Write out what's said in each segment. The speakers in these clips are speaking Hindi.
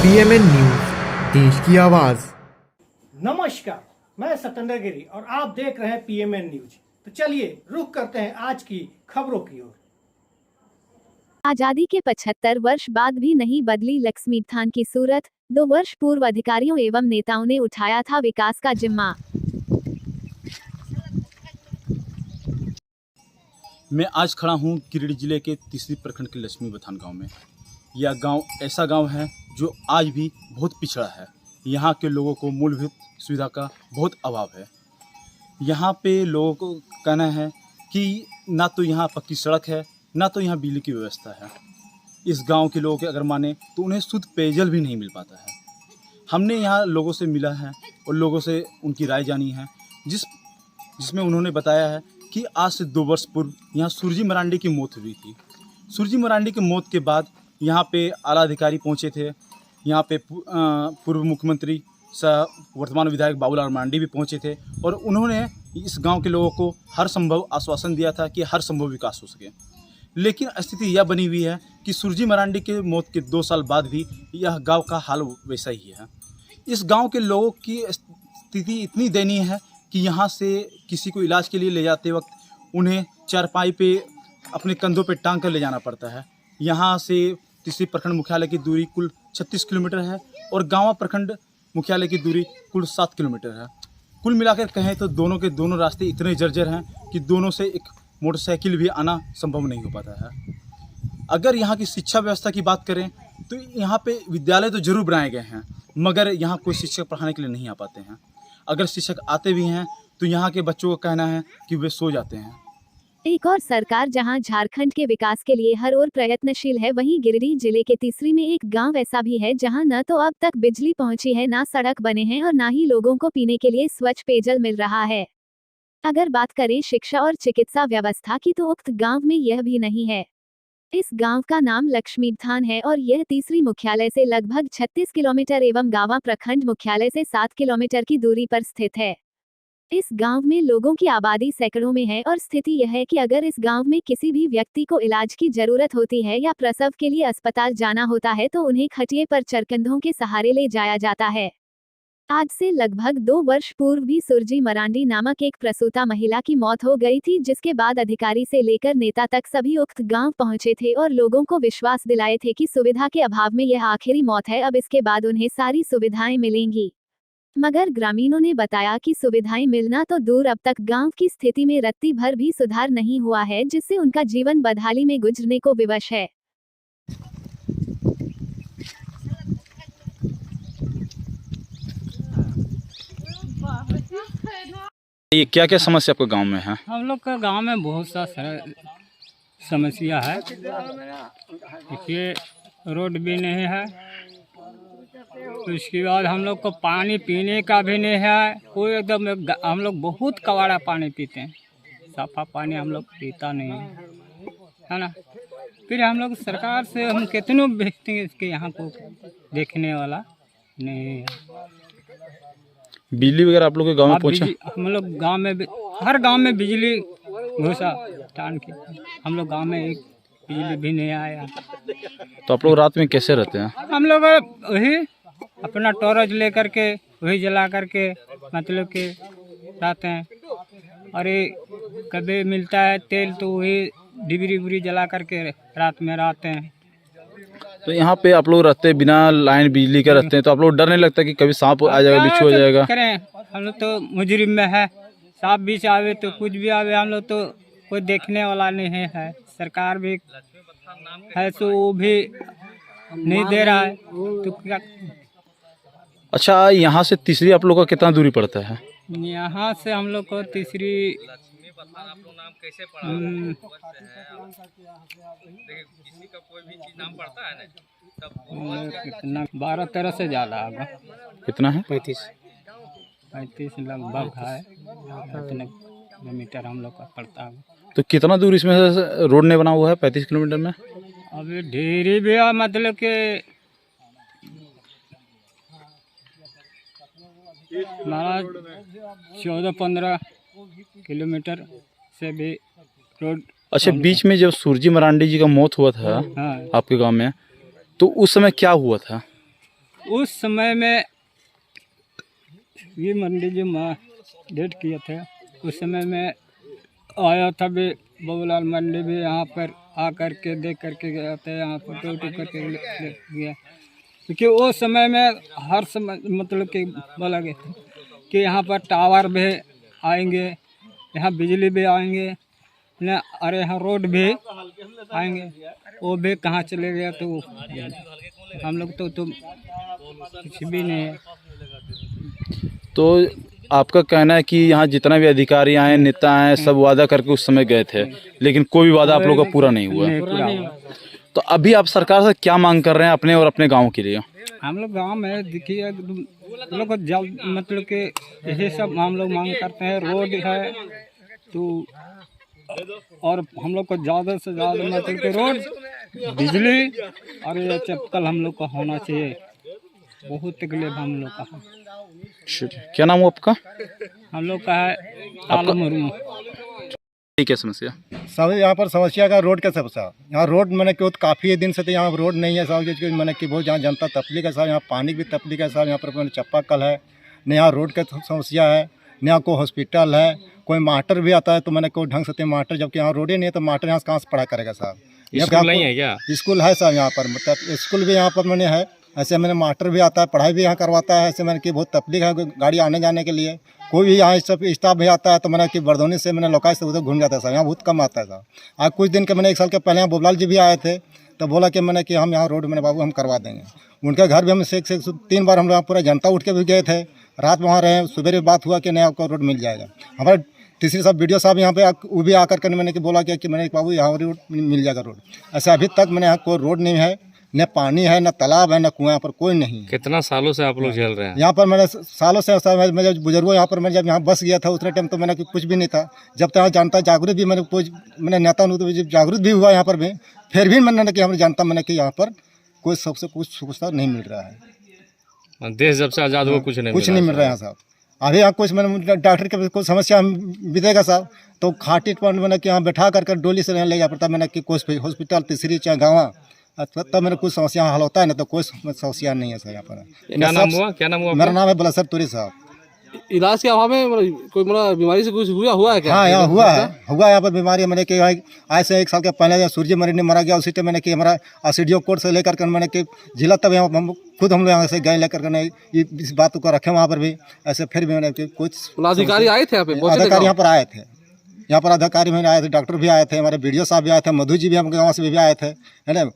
पीएमएन न्यूज, देश की आवाज। नमस्कार, मैं सत्येंद्र गिरी और आप देख रहे हैं पीएमएन न्यूज। तो चलिए रुख करते हैं आज की खबरों की ओर। आजादी के 75 वर्ष बाद भी नहीं बदली लक्ष्मीपथान की सूरत। 2 वर्ष पूर्व अधिकारियों एवं नेताओं ने उठाया था विकास का जिम्मा। मैं आज खड़ा हूँ गिरिडीह जिले के तीसरी प्रखंड के लक्ष्मीपथान गांव में। यह गांव ऐसा गांव है जो आज भी बहुत पिछड़ा है। यहाँ के लोगों को मूलभूत सुविधा का बहुत अभाव है। यहाँ पे लोगों को कहना है कि ना तो यहाँ पक्की सड़क है, ना तो यहाँ बिजली की व्यवस्था है। इस गांव के लोगों के अगर माने तो उन्हें शुद्ध पेयजल भी नहीं मिल पाता है। हमने यहाँ लोगों से मिला है और लोगों से उनकी राय जानी है, जिसमें उन्होंने बताया है कि आज से 2 वर्ष पूर्व यहाँ सुरजी मरांडी की मौत हुई थी। सुरजी मरांडी की मौत के बाद यहाँ पे आला अधिकारी पहुँचे थे। यहाँ पे पूर्व मुख्यमंत्री सह वर्तमान विधायक बाबूलाल मरांडी भी पहुँचे थे और उन्होंने इस गांव के लोगों को हर संभव आश्वासन दिया था कि हर संभव विकास हो सके। लेकिन स्थिति यह बनी हुई है कि सुरजी मरांडी के मौत के 2 साल बाद भी यह गांव का हाल वैसा ही है। इस गांव के लोगों की स्थिति इतनी दयनीय है कि यहाँ से किसी को इलाज के लिए ले जाते वक्त उन्हें चारपाई पे अपने कंधों पे टांग कर ले जाना पड़ता है। यहाँ से तीसरी प्रखंड मुख्यालय की दूरी कुल 36 किलोमीटर है और गाँव प्रखंड मुख्यालय की दूरी कुल 7 किलोमीटर है। कुल मिलाकर कहें तो दोनों के दोनों रास्ते इतने जर्जर हैं कि दोनों से एक मोटरसाइकिल भी आना संभव नहीं हो पाता है। अगर यहाँ की शिक्षा व्यवस्था की बात करें तो यहाँ पे विद्यालय तो जरूर बनाए गए हैं, मगर यहाँ कोई शिक्षक पढ़ाने के लिए नहीं आ पाते हैं। अगर शिक्षक आते भी हैं तो यहाँ के बच्चों का कहना है कि वे सो जाते हैं। एक और सरकार जहां झारखंड के विकास के लिए हर ओर प्रयत्नशील है, वहीं गिरिडीह जिले के तीसरी में एक गांव ऐसा भी है जहां न तो अब तक बिजली पहुंची है, ना सड़क बने हैं और ना ही लोगों को पीने के लिए स्वच्छ पेयजल मिल रहा है। अगर बात करें शिक्षा और चिकित्सा व्यवस्था की तो उक्त गांव में यह भी नहीं है। इस गांव का नाम लक्ष्मीपथान है और यह तीसरी मुख्यालय से लगभग 36 किलोमीटर एवं गावा प्रखंड मुख्यालय से 7 किलोमीटर की दूरी पर स्थित है। इस गांव में लोगों की आबादी सैकड़ों में है और स्थिति यह है कि अगर इस गांव में किसी भी व्यक्ति को इलाज की जरूरत होती है या प्रसव के लिए अस्पताल जाना होता है तो उन्हें खटिए पर चरकंधों के सहारे ले जाया जाता है। आज से लगभग 2 वर्ष पूर्व भी सुरजी मरांडी नामक एक प्रसूता महिला की मौत हो गई थी, जिसके बाद अधिकारी से लेकर नेता तक सभी उक्त गांव पहुंचे थे और लोगों को विश्वास दिलाए थे कि सुविधा के अभाव में यह आखिरी मौत है, अब इसके बाद उन्हें सारी सुविधाएं मिलेंगी। मगर ग्रामीणों ने बताया कि सुविधाएं मिलना तो दूर, अब तक गांव की स्थिति में रत्ती भर भी सुधार नहीं हुआ है, जिससे उनका जीवन बदहाली में गुजरने को विवश है। ये क्या क्या समस्या आपके गांव में है? हम लोग का गांव में बहुत सा समस्या है। देखिए, रोड भी नहीं है, तो इसके बाद हम लोग को पानी पीने का भी नहीं है। कोई एकदम हम लोग बहुत कवाड़ा पानी पीते हैं, साफा पानी हम लोग पीता नहीं है ना। फिर हम लोग सरकार से हम कितनों भेजते हैं, इसके यहाँ को देखने वाला नहीं है। बिजली वगैरह आप लोग के गांव में पहुंचा? हम लोग गांव में हर गांव में बिजली घुसा टान के, हम लोग गांव में एक बिजली भी नहीं आया। तो आप लोग रात में कैसे रहते हैं? हम लोग वही अपना टॉर्च लेकर के वही जला करके मतलब के रहते हैं। और ये कभी मिलता है तेल तो वही डिबरी उबरी जला करके रात में रहते हैं। तो यहाँ पे आप लोग रहते हैं बिना लाइन बिजली का रहते हैं, तो आप लोग डर नहीं लगता कि कभी सांप आ जाएगा, बिच्छू हो जाएगा? करें, हम लोग तो मुजरिम में है, सांप बीच आवे तो कुछ भी आवे, हम लोग तो कोई देखने वाला नहीं है। सरकार भी है तो वो भी नहीं दे रहा है, तो क्या। अच्छा, यहाँ से तीसरी आप लोग का कितना दूरी पड़ता है? यहाँ से हम लोग को तीसरी कितना 12-13 से ज़्यादा होगा। कितना है? 35 लगभग है, इतने किलोमीटर हम लोग का पड़ता है। तो कितना दूर इसमें से रोड नहीं बना हुआ है 35 किलोमीटर में? अभी ढेरी भी है, मतलब कि 14-15 किलोमीटर से भी रोड। अच्छा, बीच में जब सुरजी मरांडी जी का मौत हुआ था हाँ, आपके गांव में, तो उस समय क्या हुआ था? उस समय में ये मंडी जो माँ डेट किए थे उस समय में आया था भी बबूलाल मंडी भी यहाँ पर आकर के देख करके गया था, यहाँ पर ड्यूटी करके ले गया, क्योंकि उस समय में हर समय मतलब कि बोला गया था कि यहाँ पर टावर भी आएंगे, यहाँ बिजली भी आएंगे न, अरे यहाँ रोड भी आएंगे, वो भी कहाँ चले गया तो हम लोग तो कुछ भी नहीं है। तो आपका कहना है कि यहाँ जितना भी अधिकारी आए, नेता आए, सब वादा करके उस समय गए थे, लेकिन कोई भी वादा आप लोगों का पूरा नहीं हुआ। तो अभी आप सरकार से क्या मांग कर रहे हैं अपने और अपने गांव के लिए? हम लोग गांव में देखिए हम लोग को जल्द मतलब कि यही सब हम लोग मांग करते हैं। रोड है तो और हम लोग को ज़्यादा से ज़्यादा मतलब कि रोड, बिजली और ये चप्पल हम लोग का होना चाहिए। बहुत तकलीफ हम लोग का है। क्या नाम हुआ आपका? हम लोग का है आलम मुर्मू। ठीक है, समस्या सब यहाँ पर समस्या का रोड का समस्या। यहाँ रोड मैंने कि काफ़ी दिन से तो यहाँ रोड नहीं है साहब, मैंने कि बहुत यहाँ जनता तकलीफ है साहब, यहाँ पानी भी तकलीफ है साहब, यहाँ पर मैंने चापाकल है न, यहाँ रोड का समस्या है न, यहाँ कोई हॉस्पिटल है, कोई मास्टर भी आता है तो मैंने कोई ढंग से मास्टर, जबकि यहाँ रोड ही नहीं है तो मास्टर यहाँ से कहाँ से पढ़ा करेगा साहब? स्कूल नहीं है क्या? स्कूल है साहब यहाँ पर, मतलब स्कूल भी यहाँ पर मैंने है, ऐसे मैंने मास्टर भी आता है, पढ़ाई भी यहाँ करवाता है, ऐसे मैंने कि बहुत तकलीफ है गाड़ी आने जाने के लिए। कोई भी यहाँ सब स्टाफ भी आता है तो मैंने कि बरदौनी से मैंने लोकाई से उधर घूम जाता है साहब, यहाँ बहुत कम आता है साहब। आज कुछ दिन के मैंने 1 साल के पहले यहाँ बोबलाल जी भी आए थे तो बोला कि मैंने कि हम यहाँ रोड मैंने बाबू हम करवा देंगे। उनके घर भी हम से 3 बार हम लोग पूरा जनता उठ के भी गए थे, रात वहाँ रहे, सुबह बात हुआ कि नहीं आपको रोड मिल जाएगा। हमारे तीसरी साहब वीडियो साहब यहाँ पे वो भी आकर के मैंने कि बोला कि मैंने बाबू यहाँ रोड मिल जाएगा रोड। ऐसे अभी तक मैंने यहाँ कोई रोड नहीं है, न पानी है, न तालाब है, न कुआं, यहाँ पर कोई नहीं है। कितना सालों से आप लोग झेल रहे हैं? यहाँ पर मैंने सालों से मैं जब बुजुर्गों यहाँ पर मैं जब यहाँ बस गया था उतने टाइम तो मैंने कुछ भी नहीं था। जब तक जनता जागरूक भी मैंने नेता तो जागरूक भी हुआ यहाँ पर भी, फिर भी मैंने कि हमारी जनता मैंने कि यहाँ पर कोई सबसे कुछ सुविधा नहीं मिल रहा है। देश जब से आज़ाद हुआ कुछ नहीं मिल रहा है साहब। अभी यहाँ कुछ मैंने डॉक्टर के कोई समस्या बीतेगा साहब तो खाटी पर मैंने कि यहाँ बैठा कर डोली से ले जा पड़ता, मैंने कि कोई हॉस्पिटल तीसरी चाहे गाँव तब मेरे कुछ समस्या हल होता है ना, तो कोई समस्या नहीं है सर यहाँ पर। क्या नाम हुआ? मेरा नाम है बलसर तुरी साहब। इलाज के अभाव में कोई मतलब बीमारी से कुछ हुआ है क्या? हाँ, यहाँ हुआ यहाँ पर बीमारी मैंने कि आज से 1 साल के पहले सूर्य मरीज ने मारा गया, उसी टाइम मैंने कि हमारा एसडीओ कोर्ट से लेकर मैंने कि जिला तब यहाँ हम लोग यहाँ से गए लेकर के इस बात को रखे वहाँ पर भी। ऐसे फिर भी मैंने कुछ अधिकारी आए थे यहाँ पे? अधिकारी यहाँ पर आए थे, यहाँ पर अधिकारी मैंने आए थे, डॉक्टर भी आए थे, हमारे BDO साहब भी आए थे, मधु जी भी हम गाँव से भी आए थे, है ना,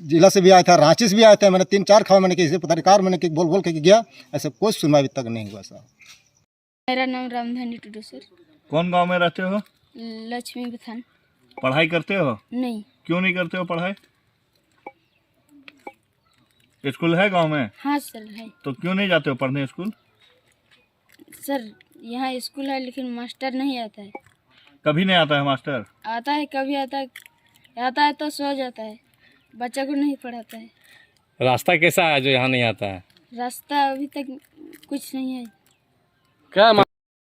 जिला से भी आया था, रांची से भी आए थे। मैंने 3-4 खाओ मैंने कि पत्रकार मैंने कि बोल के गया, ऐसे कोई सुनवाई अभी तक नहीं हुआ साहब। मेरा नाम रामधनी टुडू सर। कौन गांव में रहते हो? लक्ष्मी बथान। पढ़ाई करते हो? नहीं। क्यों नहीं करते हो पढ़ाई? स्कूल है गांव में? हाँ सर है। तो क्यों नहीं जाते हो पढ़ने स्कूल? सर यहाँ स्कूल है लेकिन मास्टर नहीं आता है। कभी नहीं आता है मास्टर? आता है कभी आता है तो सो जाता है, बच्चा को नहीं पढ़ाता है। रास्ता कैसा है जो यहाँ नहीं आता है? रास्ता अभी तक कुछ नहीं है। क्या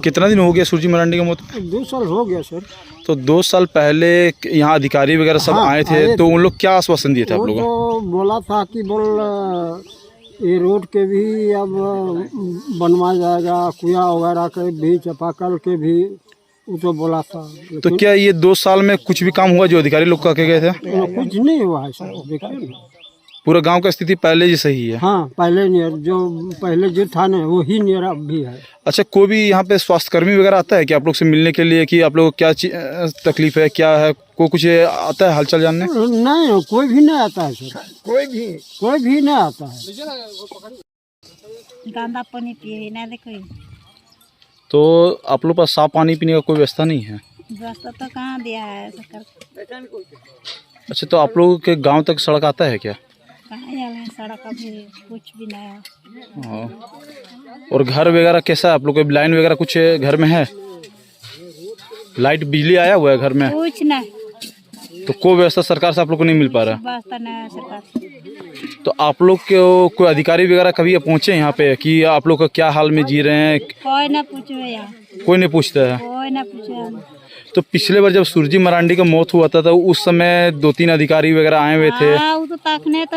कितना दिन हो गया सूरजी मरांडी का मौत? 2 साल हो गया सर। तो 2 साल पहले यहाँ अधिकारी वगैरह सब आए थे तो उन लोग क्या आश्वासन दिए थे आप लोगों को? तो बोला था कि ये रोड के भी अब बनवाया जाएगा, कुआं वगैरह के भी, चापाकल के भी, वो तो बोला था। तो क्या ये 2 साल में कुछ भी काम हुआ जो अधिकारी लोग कह के गए थे? कुछ नहीं हुआ है सर, देखिए ना। पूरा गांव का स्थिति पहले जैसे ही है? हाँ, पहले नियर जो पहले जो था ना वो ही नियर अब भी है। अच्छा, कोई भी यहाँ पे स्वास्थ्यकर्मी वगैरह आता है कि आप लोग से मिलने के लिए कि आप लोग को क्या तकलीफ है, क्या है, कोई कुछ आता है हालचाल जानने? नहीं, कोई भी नहीं आता है सर, कोई भी नहीं आता है। गंदा पानी पिए ना देखो। तो आप लोग पास साफ पानी पीने का कोई व्यवस्था नहीं है? व्यवस्था तो कहाँ दिया है सरकार। अच्छा, तो आप लोगों के गांव तक सड़क आता है क्या? कहाँ है सड़क, अभी कुछ भी नहीं है। हाँ। और घर वगैरह कैसा है आप लोग? लाइन वगैरह कुछ घर में है? लाइट बिजली आया हुआ है घर में? कुछ नहीं। तो कोई व्यवस्था सरकार से आप लोग को नहीं मिल पा रहा? व्यवस्था नहीं है सरकार। तो आप लोग को कोई अधिकारी वगैरह कभी पहुँचे यहाँ पे कि आप लोग का क्या हाल में जी रहे हैं? कोई ना पूछे यहाँ, कोई नहीं पूछता है? कोई ना पूछे। तो पिछले बार जब सूरजी मरांडी का मौत हुआ था तो उस समय 2-3 अधिकारी वगैरह आए हुए थे। हाँ, वो तो तकने तो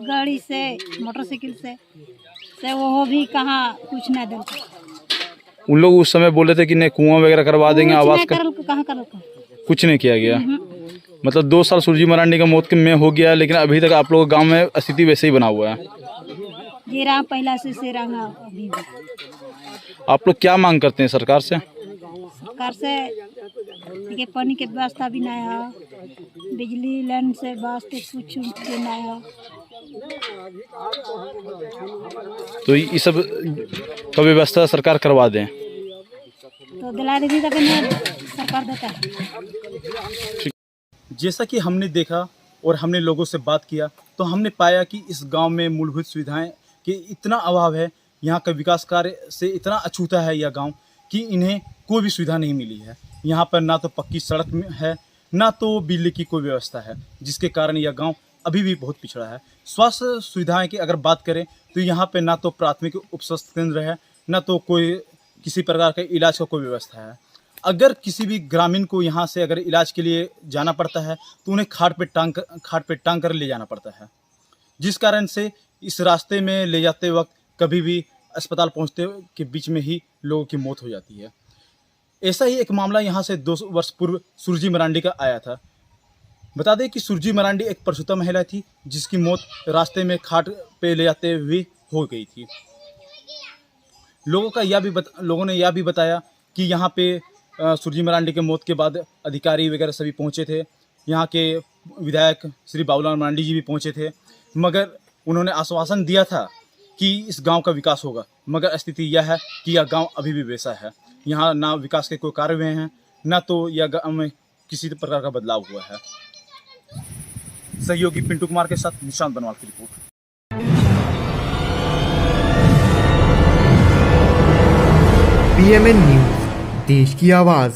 गाड़ी से मोटरसाइकिल से वो भी कहाँ कुछ नहीं देते। उन लोग उस समय बोले थे कि नहीं कुआं वगैरह करवा देंगे, आवास का कहाँ करल कुछ नहीं किया गया। मतलब 2 साल सुरजी मरांडी का मौत में हो गया, लेकिन अभी तक आप लोग गांव में स्थिति वैसे ही बना हुआ है। जी रहा पहला से रहा अभी भी। आप लोग क्या मांग करते हैं सरकार से? सरकार से देखिए पानी के व्यवस्था भी नहीं है, बिजली लाइन से वास्ते कुछ भी नहीं है। तो ये सब का व्यवस्था सरकार करवा दें। तो दिला देगी तब सरकार देता है। जैसा कि हमने देखा और हमने लोगों से बात किया तो हमने पाया कि इस गांव में मूलभूत सुविधाएं के इतना अभाव है, यहाँ का विकास कार्य से इतना अछूता है यह गांव कि इन्हें कोई भी सुविधा नहीं मिली है। यहाँ पर ना तो पक्की सड़क है, ना तो बिजली की कोई व्यवस्था है, जिसके कारण यह गांव अभी भी बहुत पिछड़ा है। स्वास्थ्य सुविधाएं की अगर बात करें तो यहाँ पे ना तो प्राथमिक उपस्वास्थ्य केंद्र है, ना तो कोई किसी प्रकार के इलाज का कोई व्यवस्था है। अगर किसी भी ग्रामीण को यहाँ से अगर इलाज के लिए जाना पड़ता है तो उन्हें खाट पे टांग कर ले जाना पड़ता है, जिस कारण से इस रास्ते में ले जाते वक्त कभी भी अस्पताल पहुँचते के बीच में ही लोगों की मौत हो जाती है। ऐसा ही एक मामला यहाँ से 2 वर्ष पूर्व सुरजी मरांडी का आया था। बता दें कि सुरजी मरांडी एक प्रसूता महिला थी जिसकी मौत रास्ते में खाट पे ले जाते हुए हो गई थी। लोगों ने यह भी बताया कि यहाँ पे सुरजी मरांडी के मौत के बाद अधिकारी वगैरह सभी पहुँचे थे। यहाँ के विधायक श्री बाबूलाल मरांडी जी भी पहुँचे थे, मगर उन्होंने आश्वासन दिया था कि इस गांव का विकास होगा, मगर स्थिति यह है कि यह गांव अभी भी वैसा है। यहाँ ना विकास के कोई कार्य हुए हैं, ना तो यह गांव में किसी प्रकार का बदलाव हुआ है। सहयोगी पिंटू कुमार के साथ निशांत बनवाल की रिपोर्ट। PMN न्यूज, देश की आवाज।